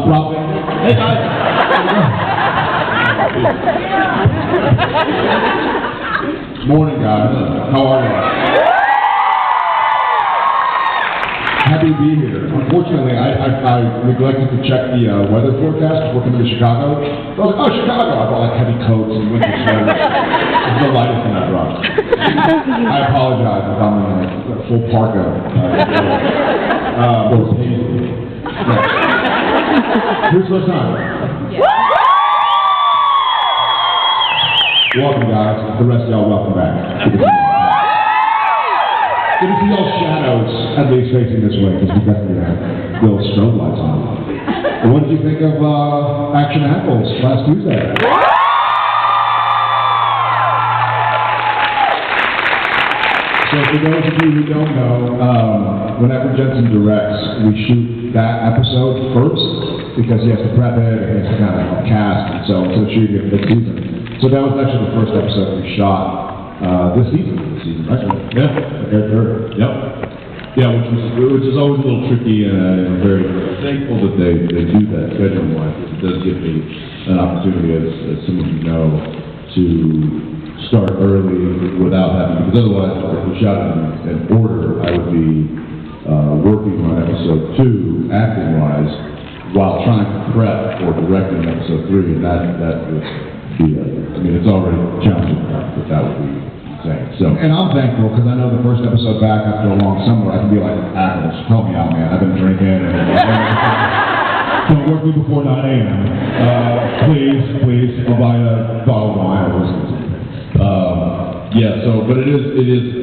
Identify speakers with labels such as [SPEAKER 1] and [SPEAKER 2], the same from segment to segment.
[SPEAKER 1] Rob. Hey guys. Morning, guys. How are you? Happy to be here. Unfortunately, I neglected to check the weather forecast before coming to Chicago. So I was like, oh, Chicago! I brought like heavy coats and winter sweaters. It's the lightest thing I brought. I apologize if I'm in like a full parka. But it's hazy. Who's first time? Welcome, guys. The rest of y'all, welcome back. Good to see y'all shadows at least facing this way, because we've got the little strobe lights on. And what did you think of Action Apples last Tuesday? So for those of you who don't know, whenever Jensen directs, we shoot that episode first, because he has to prep it, and he has to kind of cast, and so to shoot it this season. So that was actually the first episode we shot this season, right?
[SPEAKER 2] Yeah.
[SPEAKER 1] Yep.
[SPEAKER 2] Yeah, which is always a little tricky, and I'm very thankful that they do that schedule-wise. It does give me an opportunity, as some of you know, to start early without having, because otherwise, if we shot in order, I would be working on episode 2, acting-wise, while trying to prep for directing episode 3, and that would be, I mean, it's already challenging enough, but that would be insane. So,
[SPEAKER 1] and I'm thankful, because I know the first episode back after a long summer, I can be like, Apples, help me out, man. I've been drinking, and don't work me before 9 a.m. Please, I'll buy a bottle of wine or whiskey.
[SPEAKER 2] Yeah, so, but it is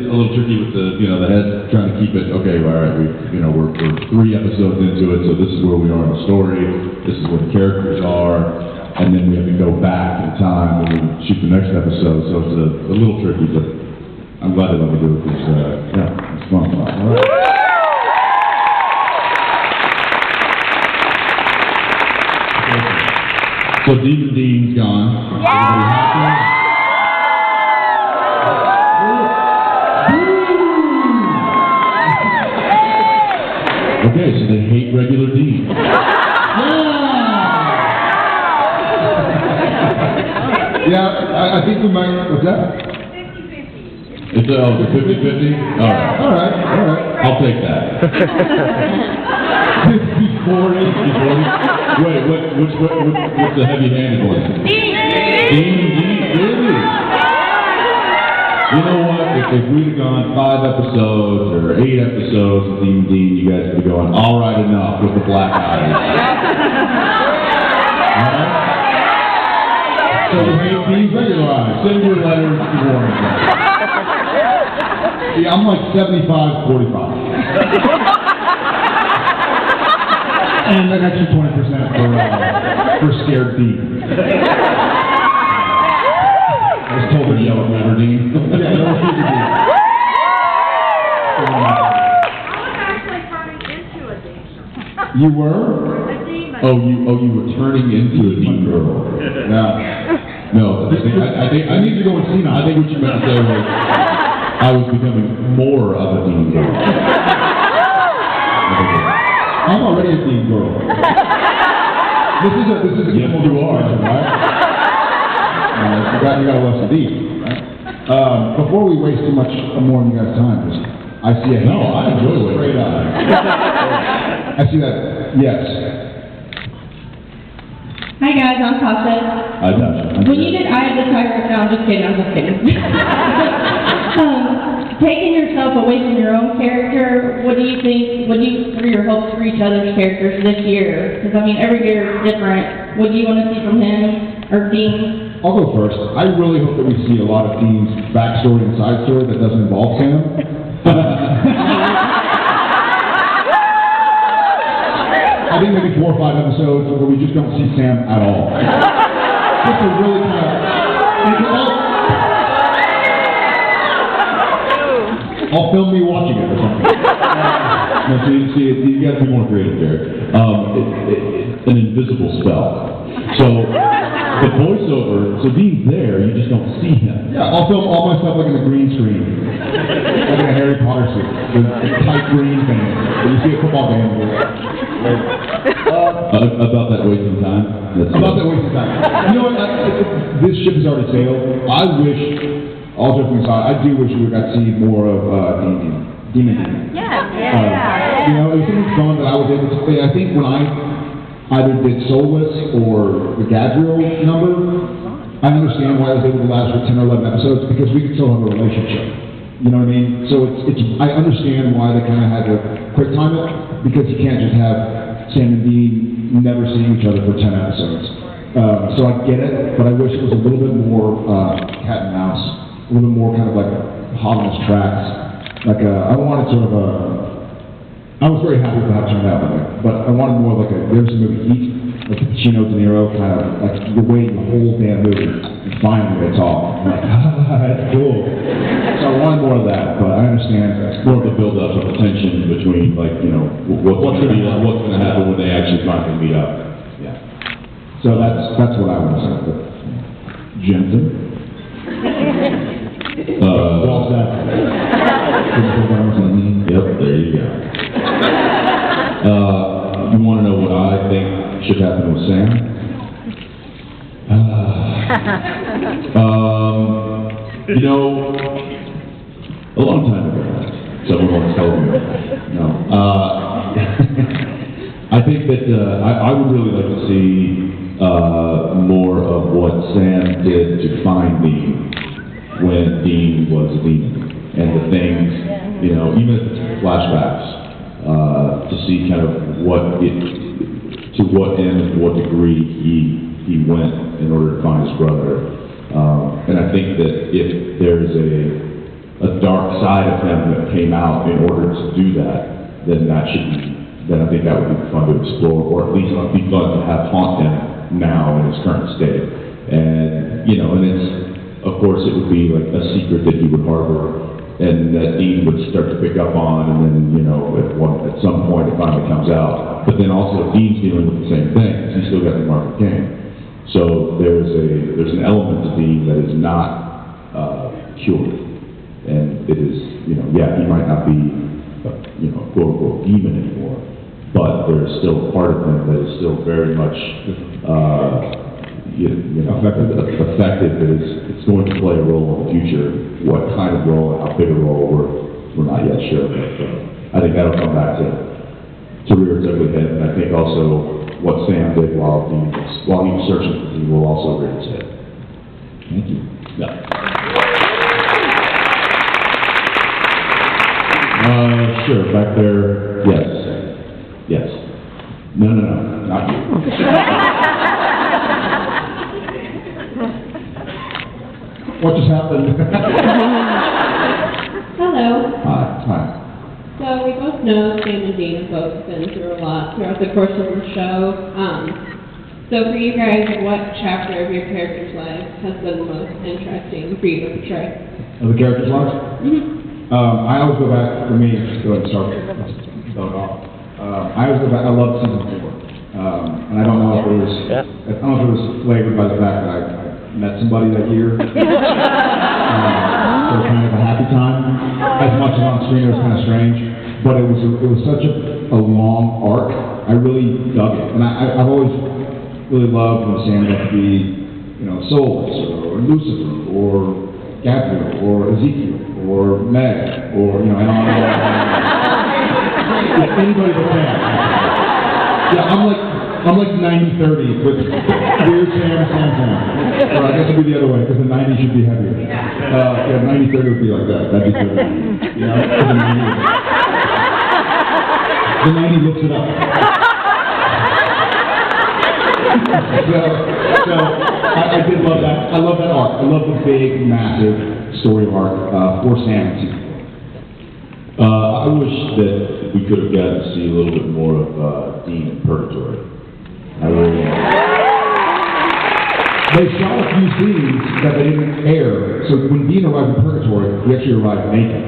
[SPEAKER 2] a little tricky with the head trying to keep it, okay, all right, we're 3 episodes into it, so this is where we are in the story, this is where the characters are, and then we have to go back in time when we shoot the next episode, so it's a little tricky, but I'm glad that I'm going to do it, because, yeah, it's fun. All right. So Demon Dean's gone. Everybody happy? Okay, so they hate regular Dean.
[SPEAKER 1] Yeah, I think we might, what's that?
[SPEAKER 2] 50-50. It's a 50-50? All right. I'll take that.
[SPEAKER 1] 50-40.
[SPEAKER 2] Wait, what's the heavy-handed one? Dean, really? You know what? If we'd have gone 5 episodes or 8 episodes with Dean, you guys would be going, all right, enough with the black eyes. So Dean's regular eyes. Send your letters to Warren.
[SPEAKER 1] Yeah, I'm like 75-45. And an extra 20% for scared Dean.
[SPEAKER 2] I was told to yell at Dean.
[SPEAKER 1] Yeah, no fear Dean.
[SPEAKER 3] I was actually turning into a demon.
[SPEAKER 1] You were?
[SPEAKER 3] A demon.
[SPEAKER 2] Oh, you were turning into a Dean girl. No, I
[SPEAKER 1] need to go and see now.
[SPEAKER 2] I think what you meant to say was, I was becoming more of a Dean girl.
[SPEAKER 1] I'm already a Dean girl. This is a
[SPEAKER 2] Yes, you are.
[SPEAKER 1] right? You got to love some Dean, right? Before we waste too much more of you guys' time, I see a hand.
[SPEAKER 2] No, I enjoy
[SPEAKER 1] Straight
[SPEAKER 2] it.
[SPEAKER 1] up. I see that. Yes.
[SPEAKER 4] Hi guys, I'm Tasha.
[SPEAKER 2] I got you.
[SPEAKER 4] When you did Eye of the Tiger, no, I'm just kidding. Taking yourself away from your own character, what do you think, what are your hopes for each other's characters this year? Because, I mean, every year is different. What do you want to see from him or Dean?
[SPEAKER 1] I'll go first. I really hope that we see a lot of Dean's backstory and side story that doesn't involve Sam. I think maybe 4 or 5 episodes where we just don't see Sam at all. Just a really kind of... I'll film me watching it or something.
[SPEAKER 2] No, see, you got to be more creative there. It's an invisible spell. So the voiceover, so Dean's there, you just don't see him.
[SPEAKER 1] Yeah, I'll film all my stuff like in a green screen. Like in a Harry Potter suit. The tight green thing.
[SPEAKER 2] About that wasting time?
[SPEAKER 1] About that waste of time. You know what, this ship has already sailed. I wish, all joking aside, I do wish we got to see more of, Demon. You know, it was something fun that I was able to play. I think when I either did Soulless or the Gadriel number, I understand why I was able to last for 10 or 11 episodes, because we could still have a relationship. You know what I mean? So I understand why they kind of had to quick time it, because you can't just have Sam and Dean never seeing each other for 10 episodes. So I get it, but I wish it was a little bit more cat and mouse, a little bit more kind of like hot on his tracks. Like I wanted sort of I was very happy with how it turned out, but I wanted more like there's a movie Heat, like Pacino, De Niro, kind of like the way the whole damn movie, and finally they talk. I'm like, that's cool. So I wanted more of that, but I understand.
[SPEAKER 2] More of the build-up of the tension between, like, you know, what's going to happen when they actually finally meet up.
[SPEAKER 1] Yeah. So that's what I want to say. But
[SPEAKER 2] Jensen?
[SPEAKER 1] well said.
[SPEAKER 2] Yep, there you go. You want to know what I think should happen with Sam? You know, a long time ago, someone once told me. No. I think that I would really like to see more of what Sam did to find Dean when Dean was a demon. And the things, you know, even if it's flashbacks, to see kind of to what end, what degree he went in order to find his brother. And I think that if there's a dark side of him that came out in order to do that, then I think that would be fun to explore, or at least be fun to have haunt him now in his current state. And, you know, and of course it would be like a secret that he would harbor, and that Dean would start to pick up on, and then, you know, at some point it finally comes out. But then also Dean's dealing with the same thing, because he's still got the Mark of Cain. So there's an element to Dean that is not cured, and it is, you know, yeah, he might not be, you know, quote unquote demon anymore, but there's still a part of him that is still very much affected, that it's going to play a role in the future. What kind of role and how big a role, we're not yet sure, but I think that'll come back to rear its ugly head. And I think also what Sam did while he was searching for Dean will also rear its head. Thank you. Yeah. Sure, back there, yes. No, not you.
[SPEAKER 1] What just happened?
[SPEAKER 5] Hello.
[SPEAKER 1] Hi.
[SPEAKER 5] So we both know Sam and Dean have both been through a lot throughout the course of the show. So for you guys, what chapter of your character's life has been the most interesting for you to portray?
[SPEAKER 1] Of the characters' lives?
[SPEAKER 5] Mm-hmm.
[SPEAKER 1] I always go back, for me, just go ahead and start off. I always go back, I love season 4. And I don't know if it was flavored by the fact that I met somebody that year. So kind of a happy time. As much as on screen it was kind of strange, but it was such a long arc. I really dug it, and I've always really loved when Sam got to be, you know, Soulless or Lucifer or Gabriel or Ezekiel or Meg or, you know, and on and on. Yeah, anybody but Sam. Yeah, I'm like 90-30 with weird Sam. Or I guess it'd be the other way, because the 90 should be heavier. Yeah, 90-30 would be like that. That'd be good. You know, the 90 looks it up. So I did love that. I love that arc. I love the big, massive story arc for Sam and season 4.
[SPEAKER 2] I wish that we could have gotten to see a little bit more of Dean in Purgatory. I really
[SPEAKER 1] They shot a few scenes that they didn't air, so when Dean arrived in Purgatory, he actually arrived naked.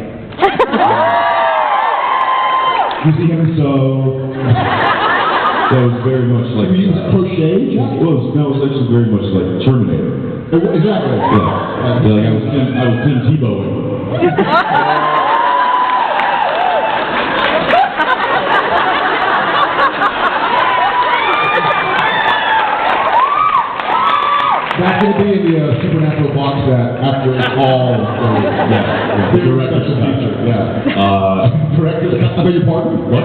[SPEAKER 1] You see him so...
[SPEAKER 2] That was very much like...
[SPEAKER 1] He was crocheted?
[SPEAKER 2] It was actually very much like Terminator.
[SPEAKER 1] Exactly.
[SPEAKER 2] Yeah, like I was Tim Tebowing. Yeah, the director's cut. Yeah.
[SPEAKER 1] Director's cut, I beg your pardon?
[SPEAKER 2] What?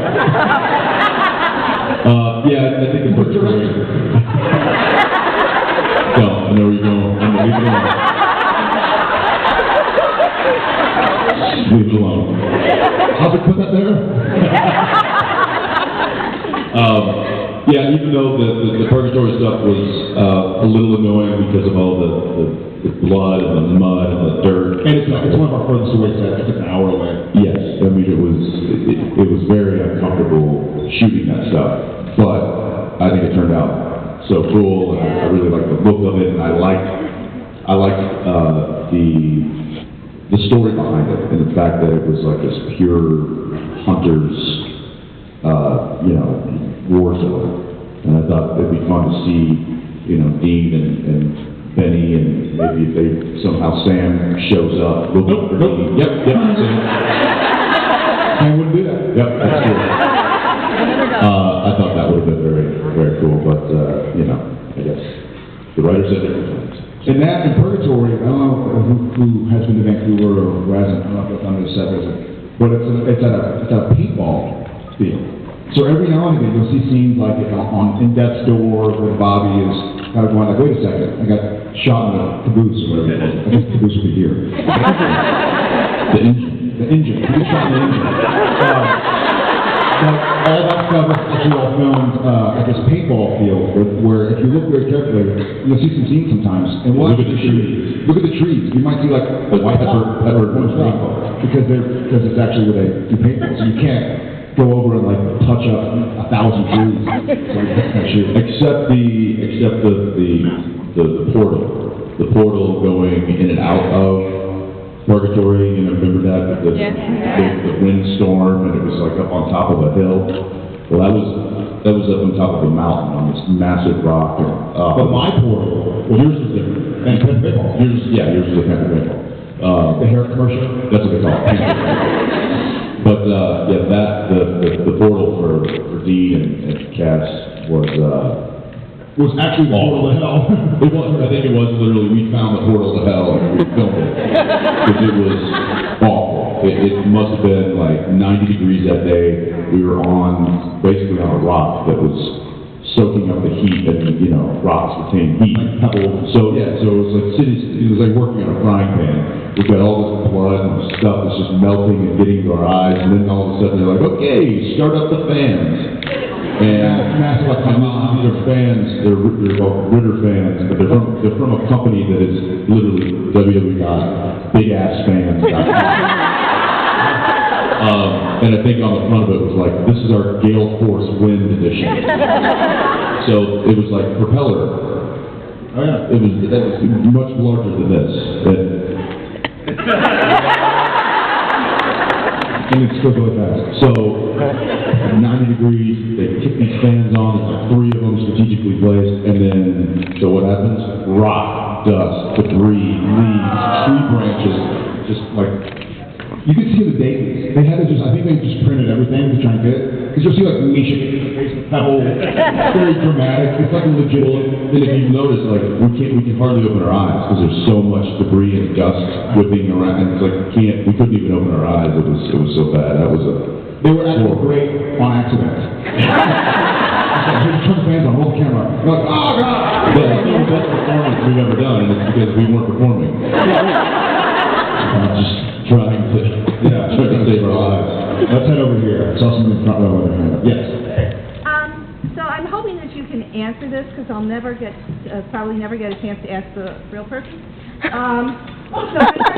[SPEAKER 2] Yeah, I think the first story. No, I know where you're going. I'm gonna leave it alone. Leave it alone.
[SPEAKER 1] How'd you put that there?
[SPEAKER 2] Yeah, even though the purgatory stuff was a little annoying because of all the blood and the mud and the dirt.
[SPEAKER 1] And it's one of our furthest away sets, it's an hour away.
[SPEAKER 2] Yes, I mean, it was very uncomfortable shooting that stuff, but I think it turned out so cool, and I really liked the look of it, and I liked the story behind it, and the fact that it was like this pure hunter's, war zone. And I thought it'd be fun to see, Dean and Benny, and maybe if they, somehow Sam shows up. Nope. Yep, Sam.
[SPEAKER 1] I wouldn't do that.
[SPEAKER 2] Yep, that's true. I thought that would have been very, very cool, but, I guess the writers said different things.
[SPEAKER 1] And that in Purgatory, I don't know who has been to Vancouver or who hasn't, I don't know if I'm going to say it, but it's at a paintball field. So every now and again, you'll see scenes like it in Death's Door where Bobby is kind of going like, wait a second, I got shot in the caboose or whatever it was. I guess the caboose would be here.
[SPEAKER 2] The engine.
[SPEAKER 1] The engine. He gets shot in the engine. But all that stuff is actually all filmed at this paintball field where if you look very carefully, you'll see some scenes sometimes. And
[SPEAKER 2] Look at the trees.
[SPEAKER 1] Look at the trees. You might see like
[SPEAKER 2] The white pepper paintball.
[SPEAKER 1] because it's actually where they do paintball. So you can't go over and like touch up 1,000 trees. So you can't shoot.
[SPEAKER 2] Except the portal. The portal going in and out of Purgatory, remember that? The windstorm, and it was like up on top of a hill. Well, that was up on top of a mountain on this massive rock. And,
[SPEAKER 1] But my portal,
[SPEAKER 2] yours was different.
[SPEAKER 1] and paintball.
[SPEAKER 2] Yours was a Panther paintball.
[SPEAKER 1] The hair commercial.
[SPEAKER 2] That's what they call it. But, the portal for Dean and Cass
[SPEAKER 1] Was actually the portal to hell.
[SPEAKER 2] It was, I think it was literally, we found the portal to hell and we filmed it. Because it was awful. It must have been like 90 degrees that day. We were basically on a rock that was soaking up the heat, and, rocks retain heat.
[SPEAKER 1] Like pebbles.
[SPEAKER 2] So it was like working on a frying pan. We've got all this blood and stuff that's just melting and getting to our eyes, and then all of a sudden they're like, okay, start up the fans. And these are fans, they're called Ritter fans, but they're from a company that is literally www.bigassfans.com. And I think on the front of it was like, this is our Gale Force Wind edition. So it was like propeller.
[SPEAKER 1] Oh yeah.
[SPEAKER 2] It was much larger than this.
[SPEAKER 1] And it's still really fast.
[SPEAKER 2] So, 90 degrees, they kick these fans on, there's like 3 of them strategically placed, and then, so what happens? Rock, dust, debris, leaves, tree branches, just like,
[SPEAKER 1] You can see the dailies. They had to I think they just printed everything to try and get it. Because you'll see like Misha face the pebble, very dramatic. It's like a legit.
[SPEAKER 2] and if you've noticed, like, we can hardly open our eyes, because there's so much debris and dust whipping around, and it's like, we couldn't even open our eyes, it was so bad,
[SPEAKER 1] They were actually great on accident. Turn the fans on, roll the camera. You're like, oh god!
[SPEAKER 2] But it's the best performance we've ever done, and it's because we weren't performing. Just trying to save our lives.
[SPEAKER 1] Let's head over here. I saw something in the front row with their hand up. Yes.
[SPEAKER 3] So I'm hoping that you can answer this, because I'll probably never get a chance to ask the real person. So my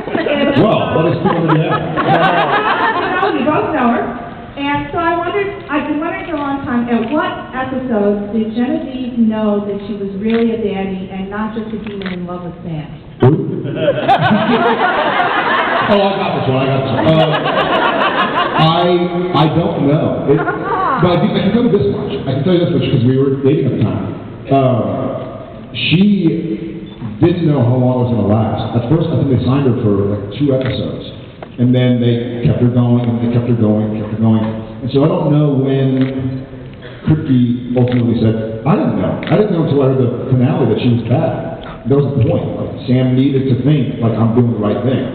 [SPEAKER 3] question is...
[SPEAKER 1] Well, what is people to that?
[SPEAKER 3] You both know her. And so I've been wondering for a long time, at what episode did Genevieve know that she was really a dandy and not just a demon in love with Sam?
[SPEAKER 1] Oh, I got this one. I don't know. But I can tell you this much. Because we were dating at the time. She didn't know how long it was going to last. At first, I think they signed her for like 2 episodes. And then they kept her going, and they kept her going, and kept her going. And so I don't know when Kripke ultimately said, I didn't know. I didn't know until I heard the finale that she was bad. That was the point. Like, Sam needed to think, like, I'm doing the right thing.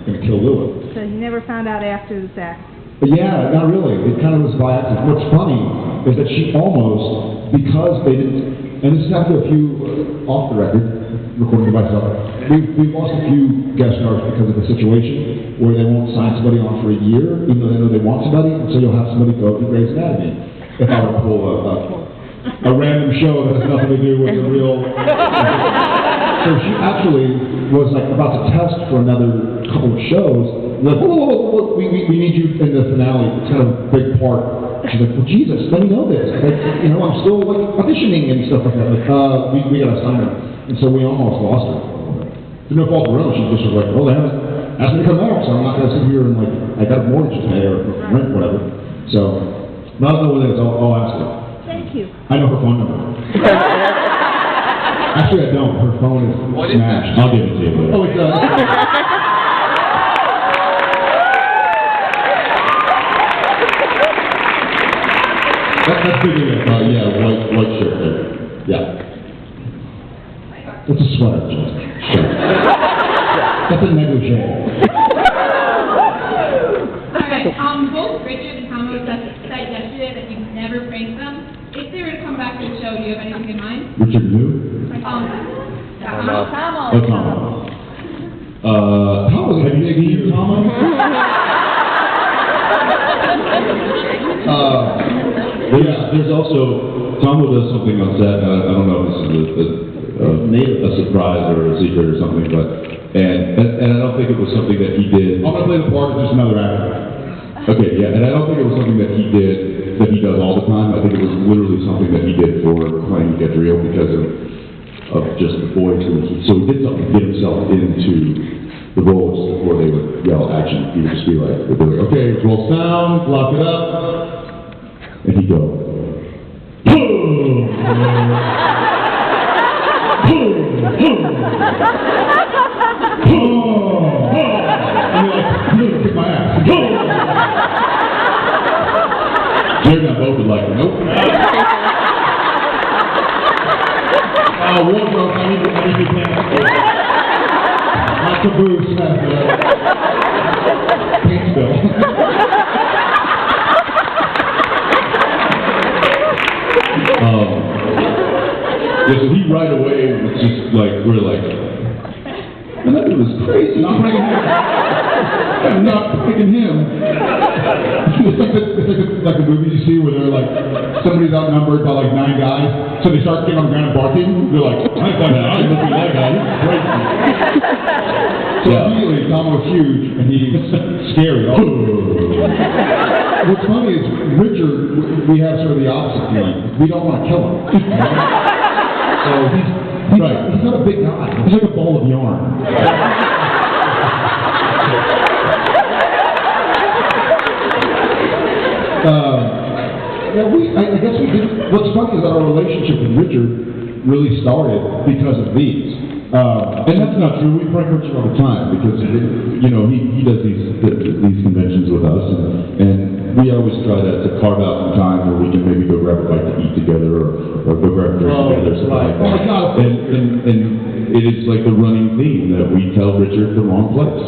[SPEAKER 1] going to kill Lilith.
[SPEAKER 3] So you never found out after the fact?
[SPEAKER 1] But yeah, not really. It kind of was by accident. What's funny is that she almost, because they didn't, and this has happened to a few off the record, recording by myself, we've lost a few guest stars because of the situation where they won't sign somebody on for a year, even though they know they want somebody, and so you'll have somebody go to Grey's Anatomy. If I were to pull a random show that has nothing to do with the real... So she actually was like about to test for another couple of shows. Like, whoa, we need you in the finale. It's kind of a big part. She's like, well, Jesus, let me know this. Like, you know, I'm still like auditioning and stuff like that. Like, we got to sign her. And so we almost lost her. There's no fault of her own. She just was like, well, they haven't asked me to come out, so I'm not going to sit here and like, I got a mortgage to pay or rent, whatever. So, I don't know what it is. I'll ask her.
[SPEAKER 3] Thank you.
[SPEAKER 1] I know her phone number. Actually, I don't. Her phone is smashed.
[SPEAKER 2] I'll give it to you later.
[SPEAKER 1] Oh, it does. That's big enough.
[SPEAKER 2] Yeah, white shirt there. Yeah.
[SPEAKER 1] That's a sweater, Justin.
[SPEAKER 2] Sure.
[SPEAKER 1] That's a negligee.
[SPEAKER 6] Alright, both Richard and Tom said yesterday that you've never pranked them. If they were to come back to the show, do you have anything in mind?
[SPEAKER 2] Richard who?
[SPEAKER 6] Tom.
[SPEAKER 2] Oh, Tom. Have you seen Tom? Yeah, there's also, Tom does something on set, I don't know if this is a surprise or a secret or something, but, and I don't think it was something that he did.
[SPEAKER 1] I'm going to play the part of just another actor.
[SPEAKER 2] Okay, yeah, and I don't think it was something that he did, that he does all the time. I think it was literally something that he did for playing Get Real because of just the voice. So he did something to get himself into the roles before they would yell action. He would just be like, okay, roll sound, lock it up, and he'd go, boom!
[SPEAKER 1] And you're like, you kick my ass.
[SPEAKER 2] Jared and I both would like, nope.
[SPEAKER 1] Wardrobe, I need new pants. My caboose has paint spill.
[SPEAKER 2] Yeah, so he right away was just like, we're like, man, that dude was crazy.
[SPEAKER 1] Not pranking him. I'm not pranking him. It's like the movies you see where they're like, somebody's outnumbered by like 9 guys, so they start getting on the ground and barking. They're like, I ain't done that. I ain't looking at that guy. He's crazy. So immediately, Tom was huge, and he's scary. What's funny is, Richard, we have sort of the opposite feeling. We don't want to kill him. So he's not a big guy. He's like a ball of yarn. I guess we did. What's funny is that our relationship with Richard really started because of these.
[SPEAKER 2] And that's not true. We prank Richard all the time because, you know, he does these conventions with us, and we always try to carve out some time where we can maybe go grab a bite to eat together or go grab a drink together, something like that.
[SPEAKER 1] Oh my God.
[SPEAKER 2] And it is like the running theme that we tell Richard the wrong place.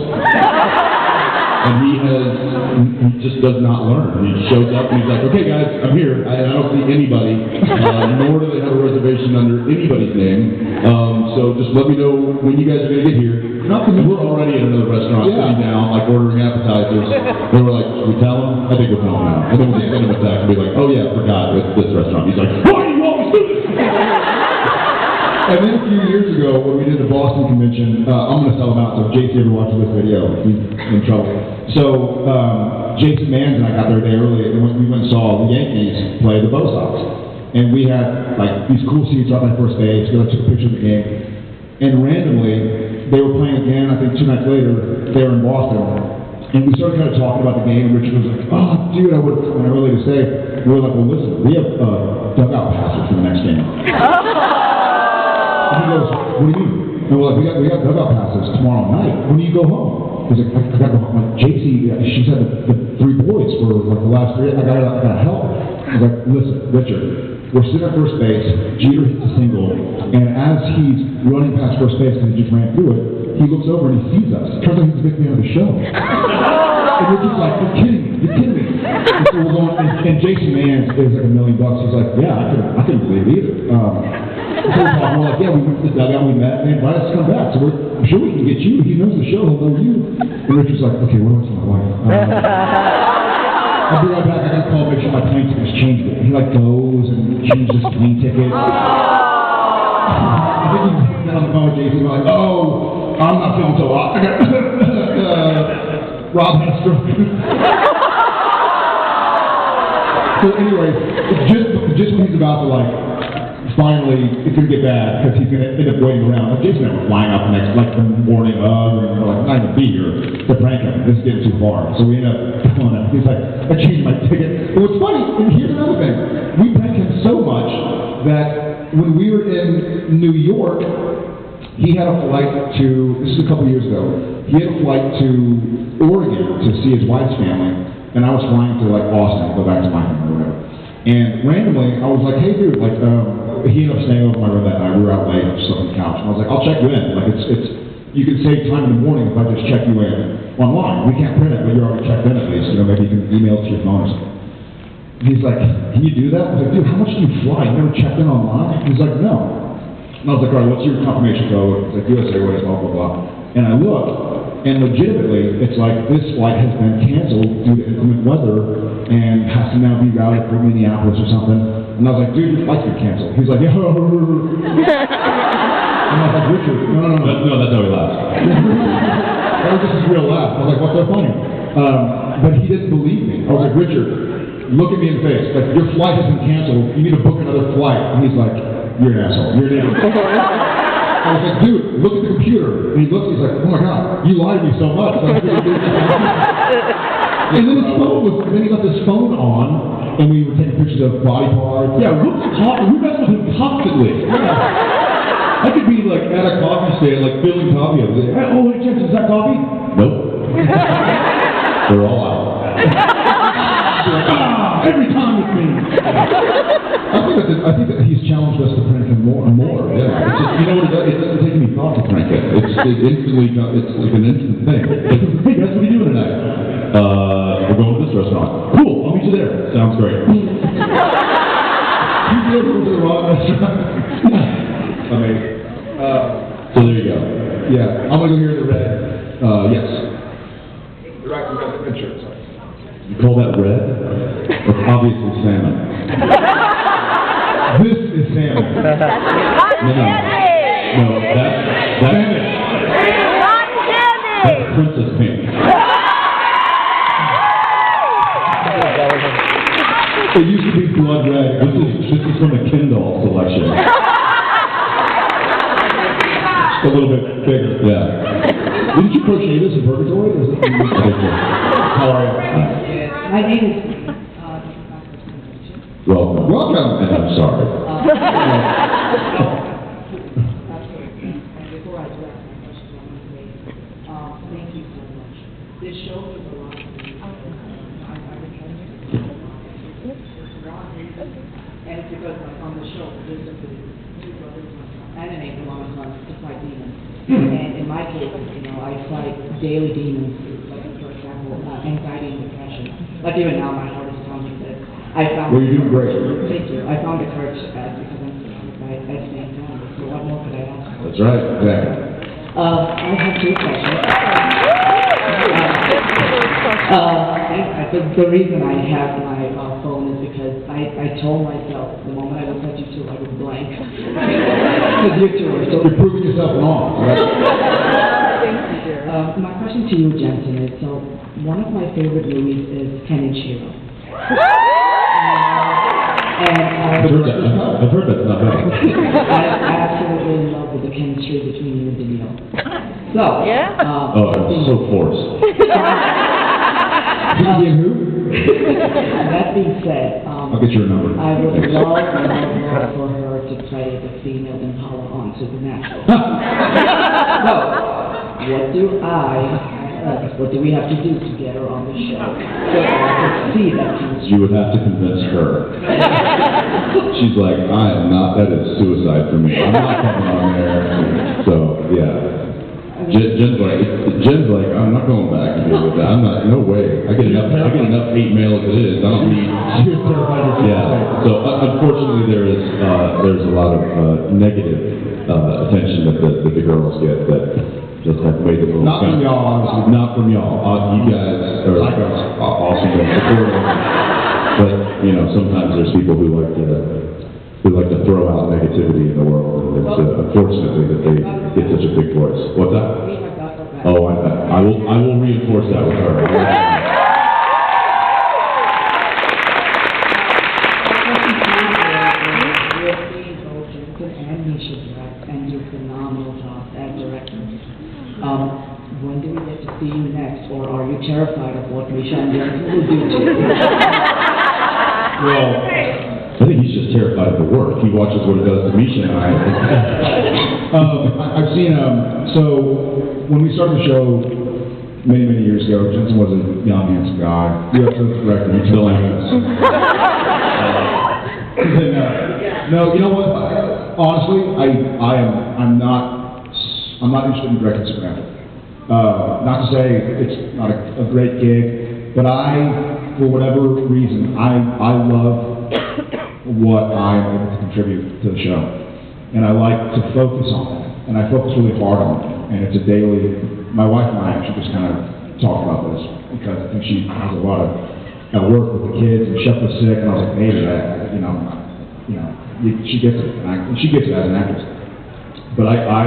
[SPEAKER 2] And he just does not learn. He shows up and he's like, okay guys, I'm here. I don't see anybody, nor do they have a reservation under anybody's name. So just let me know when you guys are going to get here. Not because we're already at another restaurant sitting down, like ordering appetizers. They were like, should we tell him? I think we'll tell him now. And then we'll just send him a text and be like, oh yeah, I forgot, it's this restaurant. He's like, why do you always do this?
[SPEAKER 1] And then a few years ago, when we did the Boston convention, I'm going to sell him out, so if JC ever watches this video, he's in trouble. So, Jason Manns and I got there a day early, and we went and saw the Yankees play the Bo Sox. And we had, like, these cool seats right by first base, we took a picture of the game. And randomly, they were playing again, I think 2 nights later, they were in Boston. And we started kind of talking about the game, and Richard was like, oh, dude, I would have come early to say. We were like, well, listen, we have dugout passes for the next game. And he goes, what do you mean? And we're like, we got dugout passes tomorrow night. When do you go home? He's like, I got to go home. Like, JC, she's had the 3 boys for like the last 3. I got help. I was like, listen, Richard, we're sitting at first base. Jeter hits a single, and as he's running past first base, because he just ran through it, he looks over and he sees us. Turns out he's a big fan of the show. And we're just like, you're kidding me, you're kidding me. And so we're going, and Jason Mann is like $1 million. He's like, yeah, I couldn't believe it either. So we're like, yeah, we went to the dugout, we met, and invited us to come back. So I'm sure we can get you. He knows the show, he'll know you. And Richard's like, okay, what do I tell my wife? I'll be right back. I gotta call, make sure my plane ticket's changed. He like goes and changes his plane ticket. I think he's on the phone with Jason. We're like, oh, I'm not feeling so hot. I got Rob had a stroke. So anyway, just when he's about to like, finally, it's gonna get bad because he's gonna end up waiting around. Like Jason and I were flying out the next, like the morning of, and we're like, not even be here to prank him. This is getting too far. So we end up going up. He's like, I changed my ticket. But what's funny, and here's another thing. We pranked him so much that when we were in New York, he had a flight to, this is a couple years ago, he had a flight to Oregon to see his wife's family, and I was flying to like Austin to go back to my home or whatever. And randomly, I was like, hey dude, like, he ended up staying over my room that night. We were out late, just on the couch. And I was like, I'll check you in. Like, you can save time in the morning if I just check you in online. We can't print it, but you're already checked in at least. You know, maybe you can email it to your phone or something. He's like, can you do that? I was like, dude, how much do you fly? You never checked in online? He's like, no. And I was like, all right, what's your confirmation code? It's like USA Airways, blah, blah, blah. And I look, and legitimately, it's like this flight has been canceled due to inclement weather and has to now be routed for Minneapolis or something. And I was like, dude, your flight's been canceled. He's like, yeah. And I was like, Richard, no.
[SPEAKER 2] No, that's how he laughs.
[SPEAKER 1] That was just his real laugh. I was like, what's so funny? But he didn't believe me. I was like, Richard, look at me in the face. Like, your flight has been canceled. You need to book another flight. And he's like, you're an asshole. You're an idiot. I was like, dude, look at the computer. And he looks, he's like, oh my God, you lied to me so much. Like, and then he left his phone on, and we were taking pictures of body parts.
[SPEAKER 2] Yeah, we mess with him constantly. I could be like at a coffee stand, like filling coffee up. Hey, oh, hey, Jensen, is that coffee? Nope. They're all out.
[SPEAKER 1] Every time it's me. I think that he's challenged us to prank him more and more.
[SPEAKER 2] Yeah, it's just, you know what it does? It doesn't take any thought to prank it. It's like an instant thing. Like, hey guys, what are you doing tonight? We're going to this restaurant. Cool, I'll meet you there. Sounds great.
[SPEAKER 1] You did go to the wrong restaurant. Amazing.
[SPEAKER 2] So there you go.
[SPEAKER 1] Yeah, I'm gonna go here in the red. Yes. Right, we got the picture. Sorry.
[SPEAKER 2] You call that red? It's obviously salmon.
[SPEAKER 1] This is salmon.
[SPEAKER 2] No, that's princess pink.
[SPEAKER 1] It used to be blood red.
[SPEAKER 2] This is from the Kindle selection.
[SPEAKER 1] A little bit bigger.
[SPEAKER 2] Yeah.
[SPEAKER 1] Didn't you crochet this in Purgatory? Or is it How are you?
[SPEAKER 7] My name is,
[SPEAKER 2] Welcome.
[SPEAKER 1] Welcome.
[SPEAKER 2] And I'm sorry.
[SPEAKER 7] before I do ask my questions, I want to say, thank you so much. This show means a lot to me. I find it and it's because on the show, there's the two brothers and an angel on my son to fight demons. And in my case, you know, I fight daily demons, like for example, anxiety and depression. Like even now, my heart is pounding this. I found.
[SPEAKER 1] Well, you're doing great.
[SPEAKER 7] Thank you. I found the courage to ask because I'm surrounded by same time. So what more could I ask for?
[SPEAKER 1] That's right. Exactly.
[SPEAKER 7] I have two questions. The reason I have my phone is because I told myself the moment I looked at you two, I was blank. Because you two are so.
[SPEAKER 1] You're proving yourself wrong. Right?
[SPEAKER 7] My question to you, Jensen, is so one of my favorite movies is Ken and Shiro.
[SPEAKER 2] I've heard that's not bad.
[SPEAKER 7] I absolutely in love with the chemistry between you and Danielle. So,
[SPEAKER 2] Oh, it's so forced.
[SPEAKER 1] Who?
[SPEAKER 7] That being said,
[SPEAKER 1] I'll get your number.
[SPEAKER 7] I would love for her to play the female Impala on Supernatural. So, what do we have to do to get her on the show? So I can see that chemistry.
[SPEAKER 2] You would have to convince her. She's like, that is suicide for me. I'm not coming on there. So, yeah. Jen's like, I'm not going back to deal with that. I'm not, no way. I get enough hate mail as it is. I don't need.
[SPEAKER 1] She was terrified of
[SPEAKER 2] Yeah. So unfortunately, there's a lot of negative attention that the girls get that just have made the move.
[SPEAKER 1] Not from y'all, obviously.
[SPEAKER 2] Not from y'all. You guys are awesome and supportive. But you know, sometimes there's people who like to throw out negativity in the world, and it's unfortunately that they get such a big voice. What's that?
[SPEAKER 7] We have got that.
[SPEAKER 2] Oh, I will reinforce that with her.
[SPEAKER 7] And do phenomenal job as directors. When do we get to see you next, or are you terrified of what Misha and Jensen will do to you?
[SPEAKER 2] Well, I think he's just terrified of the work. He watches what it does to Misha and I.
[SPEAKER 1] I've seen, so when we started the show many, many years ago, Jensen was a young, handsome guy. You have to correct him.
[SPEAKER 2] Still is.
[SPEAKER 1] No, you know what? Honestly, I'm not interested in directing Supernatural. Not to say it's not a great gig, but for whatever reason, I love what I'm able to contribute to the show. And I like to focus on that. And I focus really hard on it. And it's a daily, my wife and I actually just kind of talk about this because I think she has a lot of, at work with the kids, and Chef was sick, and I was like, maybe she gets it, and she gets it as an actress. But I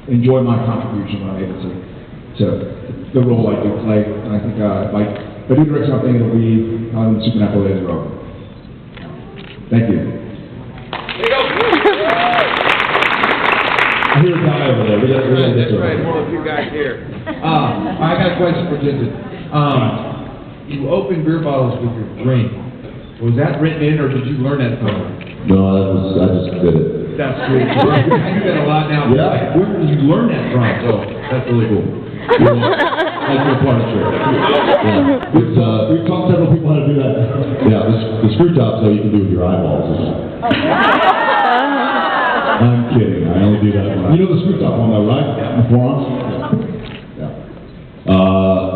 [SPEAKER 1] enjoy my contribution when I'm able to the role I do play, and I think if I do direct something, it'll be when the Supernatural days are over. Thank you.
[SPEAKER 2] I hear a guy over there.
[SPEAKER 8] That's right, one of you guys here. I got a question for Jensen. You open beer bottles with your drink. Was that written in, or did you learn that somewhere?
[SPEAKER 2] No, I just did it.
[SPEAKER 8] That's sweet. I do that a lot now.
[SPEAKER 2] Yeah.
[SPEAKER 8] Like, where did you learn that from? So that's really cool.
[SPEAKER 2] That's your part of it. Yeah.
[SPEAKER 1] We've taught several people how to do that.
[SPEAKER 2] Yeah, the screw top, so you can do with your eyeballs. I'm kidding. I only do that when
[SPEAKER 1] You know the screw top one though, right? The forearms?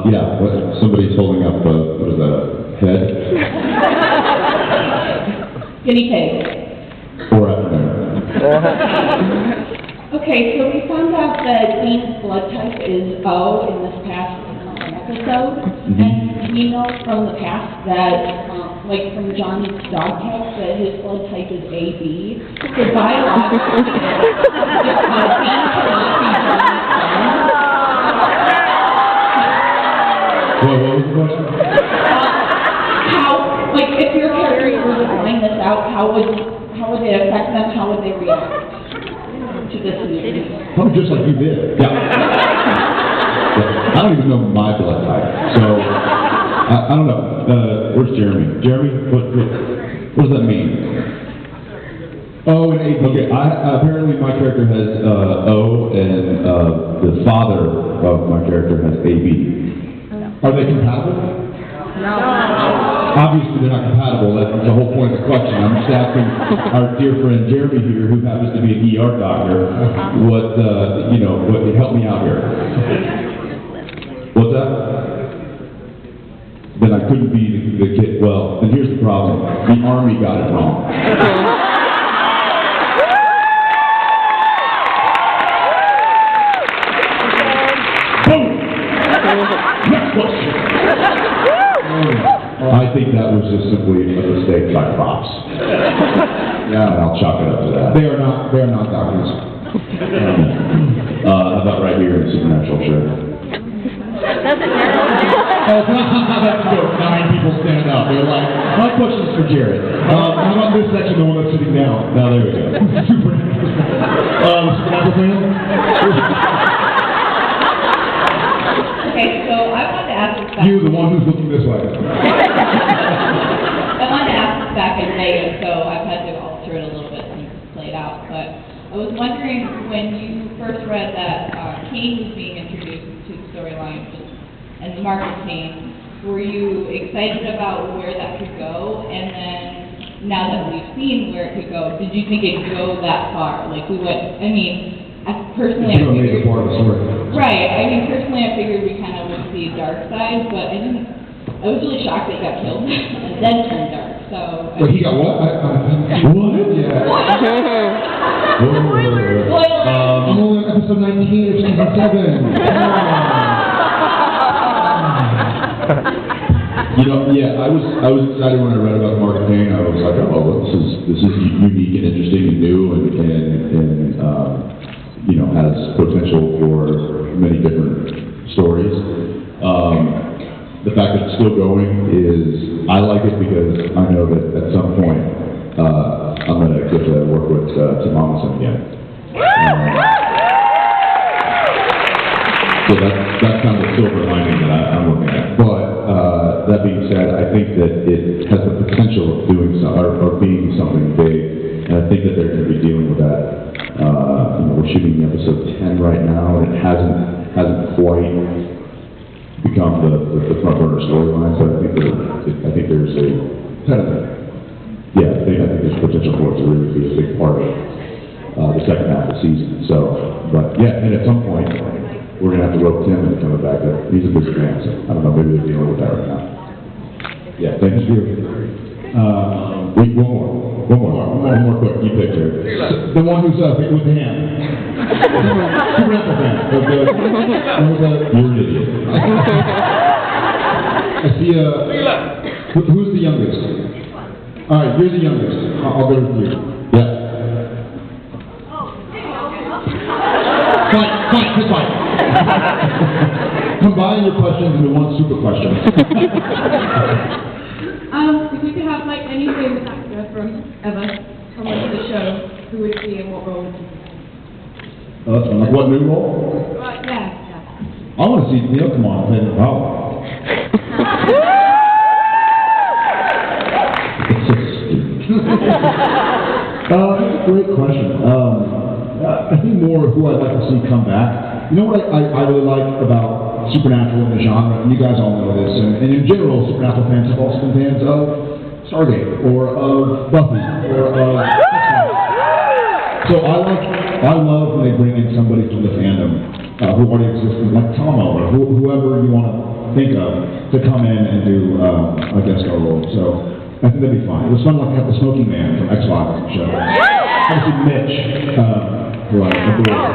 [SPEAKER 2] Yeah. Somebody's holding up, what is that, a head?
[SPEAKER 4] Guinea pig.
[SPEAKER 2] Or up there.
[SPEAKER 4] Okay, so we found out that Dean's blood type is O in this past episode, and we know from the past that, like from John's dog test, that his blood type is AB. So biologically, Dean cannot be John's son.
[SPEAKER 2] What was the question?
[SPEAKER 4] If your characters were to find this out, how would it affect them? How would they react to this news?
[SPEAKER 1] Probably just like you did.
[SPEAKER 2] Yeah. I don't even know my blood type, so I don't know. Where's Jeremy? Jeremy, what does that mean?
[SPEAKER 1] O and AB.
[SPEAKER 2] Okay, apparently my character has O, and the father of my character has AB.
[SPEAKER 1] Are they compatible?
[SPEAKER 2] Obviously, they're not compatible. That's the whole point of the question. I'm just asking our dear friend Jeremy here, who happens to be an ER doctor, what help me out here. What's that? Then I couldn't be the kid. Well, then here's the problem. The Army got it wrong. Boom! Next question. I think that was just simply a mistake by props. Yeah, and I'll chalk it up to that.
[SPEAKER 1] They are not doctors.
[SPEAKER 2] How about right here in the Supernatural shirt?
[SPEAKER 1] That's a joke. 9 people stand up. They're like, my question's for Jared. How about this section, the one that's sitting down?
[SPEAKER 2] Now, there we go.
[SPEAKER 1] Supernatural fan?
[SPEAKER 4] Okay, so I wanted to ask this back.
[SPEAKER 1] You, the one who's looking this way.
[SPEAKER 4] I wanted to ask this back in May, and so I've had to alter it a little bit and play it out. But I was wondering, when you first read that Kane was being introduced to the storyline, and Marcus Kane, were you excited about where that could go? And then, now that we've seen where it could go, did you think it could go that far? Like, we went, I mean, personally,
[SPEAKER 1] It's
[SPEAKER 4] I
[SPEAKER 1] a major
[SPEAKER 4] figured,
[SPEAKER 1] part of the story.
[SPEAKER 4] right, I mean, personally, I figured we kind of would see dark side, but I was really shocked that he got killed, and then turned dark, so.
[SPEAKER 1] But he got what? What? Yeah. I'm only on episode 19 of season 7.
[SPEAKER 2] You know, yeah, I was excited when I read about Mark Payne. I was like, oh, well, this is unique and interesting and new and you know, has potential for many different stories. The fact that it's still going is, I like it because I know that at some point, I'm gonna get to work with Tim Amundsen again. So that's kind of the silver lining that I'm looking at. But that being said, I think that it has the potential of doing or being something big, and I think that they're going to be dealing with that. You know, we're shooting episode 10 right now, and it hasn't quite become the front burner storyline. So I think there's a kind of I think there's potential for it to really be a big part of the second half of the season. So, but yeah, and at some point, we're gonna have to rope Tim into coming back. He's a busy man, so I don't know, maybe they're dealing with that right now. Yeah, thank you. One more quick, you pick here.
[SPEAKER 1] The one who's with the hand. Super Apple fan.
[SPEAKER 2] You're an idiot.
[SPEAKER 1] I see, who's the youngest? All right, you're the youngest. I'll go with you.
[SPEAKER 2] Yeah.
[SPEAKER 1] Fine. Combine your questions into one super question.
[SPEAKER 5] If we could have like any famous actor from like the show, who would it be and what role would it be?
[SPEAKER 1] Like what new role?
[SPEAKER 5] Yeah.
[SPEAKER 1] I want to see Neil come on and play the power. Great question. I think more who I'd like to see come back. You know what I really like about Supernatural and the genre, and you guys all know this, and in general, Supernatural fans have also been fans of Stargate, or of Buffy, or of X-Men. So I love when they bring in somebody from the fandom who already existed, like Tomo, or whoever you want to think of, to come in and do a guest star role. So I think that'd be fun. It was fun like to have the Smoking Man from X-Files on the show. Obviously Mitch, who I adore.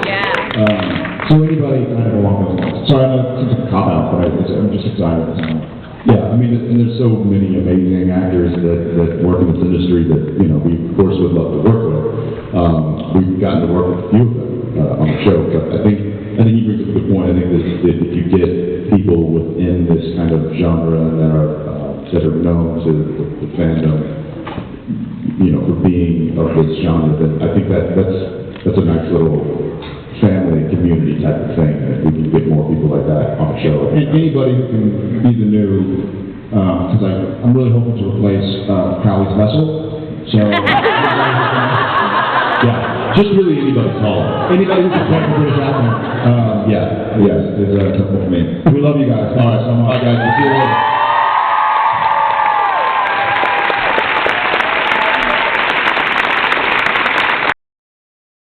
[SPEAKER 1] So anybody kind of along those lines. Sorry, I know it's a cop-out, but I'm just excited.
[SPEAKER 2] Yeah, I mean, and there's so many amazing actors that work in this industry that, you know, we of course would love to work with. We've gotten to work with a few of them on the show, but I think he brings up a good point. I think that if you get people within this kind of genre that are known to the fandom, you know, for being of this genre, then I think that's a nice little family, community type of thing, and if we can get more people like that on the show.
[SPEAKER 1] And anybody who can be the new, because I'm really hoping to replace Crowley's vessel. So,
[SPEAKER 2] Yeah, just really anybody taller.
[SPEAKER 1] anybody who can play the British accent,
[SPEAKER 2] Yes,
[SPEAKER 1] is acceptable for me. We love you guys. Thank you so much.
[SPEAKER 2] Bye, guys. We'll see you later.